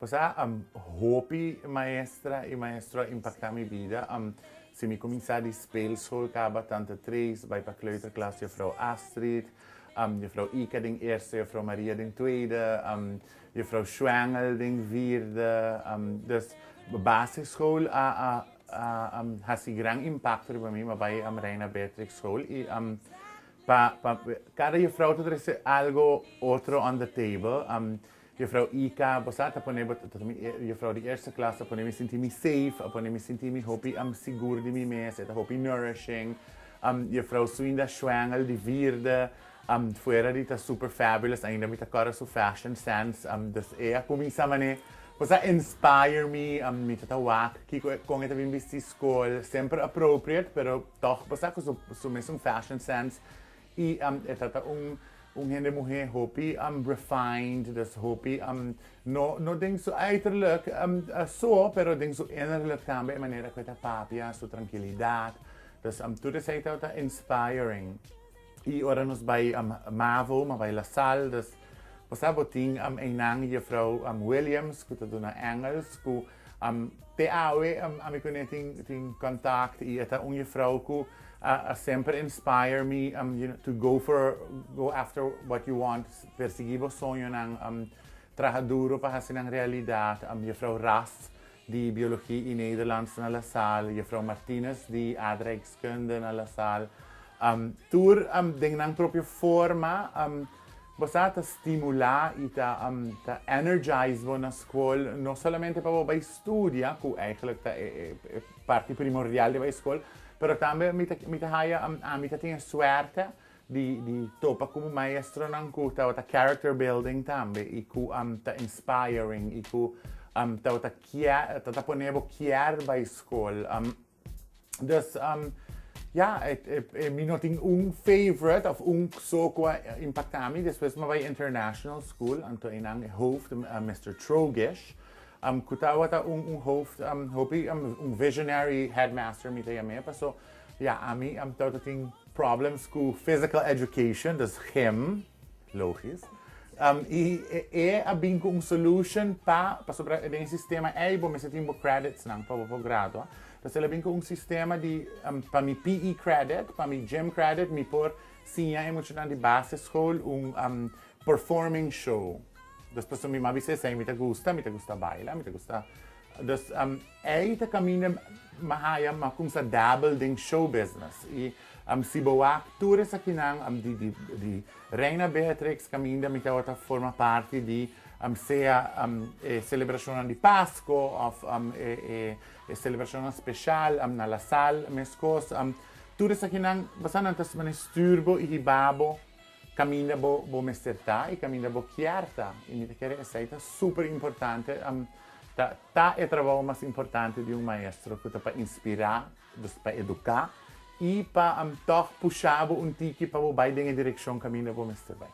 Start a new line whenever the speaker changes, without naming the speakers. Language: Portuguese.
Posa hopi maestra e maestro impacta minha vida. Se me começar de speelschool, acaba tanto três, vai para a kleuterklas, juffrouw Astrid, juffrouw Ike den eerste, juffrouw Maria den tweede, juffrouw Schwengel den vierde. Dus basisschool had een groot impact op mij, maar bij Reina Beatrix School. Cada juffrouw had er algo otro on the table. Juffrouw Ika, basta poneva, juffrouw de eerste klas, poneva me sentir me safe, poneva me sentir me hopi seguro de mim mesmo, hopi nourishing. Juffrouw Swinda Schwengel, de vierde, fuera de super fabulous, ainda me cara su fashion sense, dus começa a basta inspire me, me tatawak, que com esta vim vestir school, sempre appropriate, pero toch basta com su mesmo fashion sense e tata gente mulher hopi refined, dus hopi no ding zo uiterlijk zo, pero ding zo innerlijk também maneira que ta papia, su tranquilidade, dus tudo isso é inspiring. E ora nos vai Mavo, mas vai La Salle, dus você botin een juffrouw Williams, que tá dona Engels, que te awe me conecting ting contact e esta juffrouw que sempre inspire me to go after what you want, perseguir o sonho ng trabalhar duro para fazer ng realidad. Juffrouw Ras die biologie in Nederlands na La Salle, juffrouw Martinez die aardrijkskunde na La Salle. Tour ding ng propria forma basta stimular e ta energize na school, não somente para estudar, que eigenlijk é parte primordial da escola, pero também me tem suerte de topa como maestro ng kuta o ta character building também e ku ta inspiring e ku ta ponevo kier ba escola. Dus me noting favorite of so qua impactami, depois me vai international school, anto inang hoofd Mr. Trogish. Kutawata hoofd, hopi visionary headmaster mi tayo me. So, ami ting problems ku physical education, dus him, logisch. Abin ko solution pa sobre den sistema bo me setim bo credits nang pa grado. Dus abin ko sistema di pa mi PE credit, pa mi gym credit, mi por siya emocional di base school performing show. Después mi mami se me gusta baila, me gusta. Dus te camina mahaya kung sa dabble ding show business. E si boa actores aqui nang di Reina Beatrix caminda mi tawata forma parte di celebrazione di Pasco of celebrazione special na La Salle mescos tours aqui nang basan antas manesturbo e babo caminda bo mesterta e caminda bo chiarta e mi te è super importante ta è trabalho mais importante di un maestro que para inspirar, para educar e para toch puxar un tiki para vai em direção caminda bo mester vai.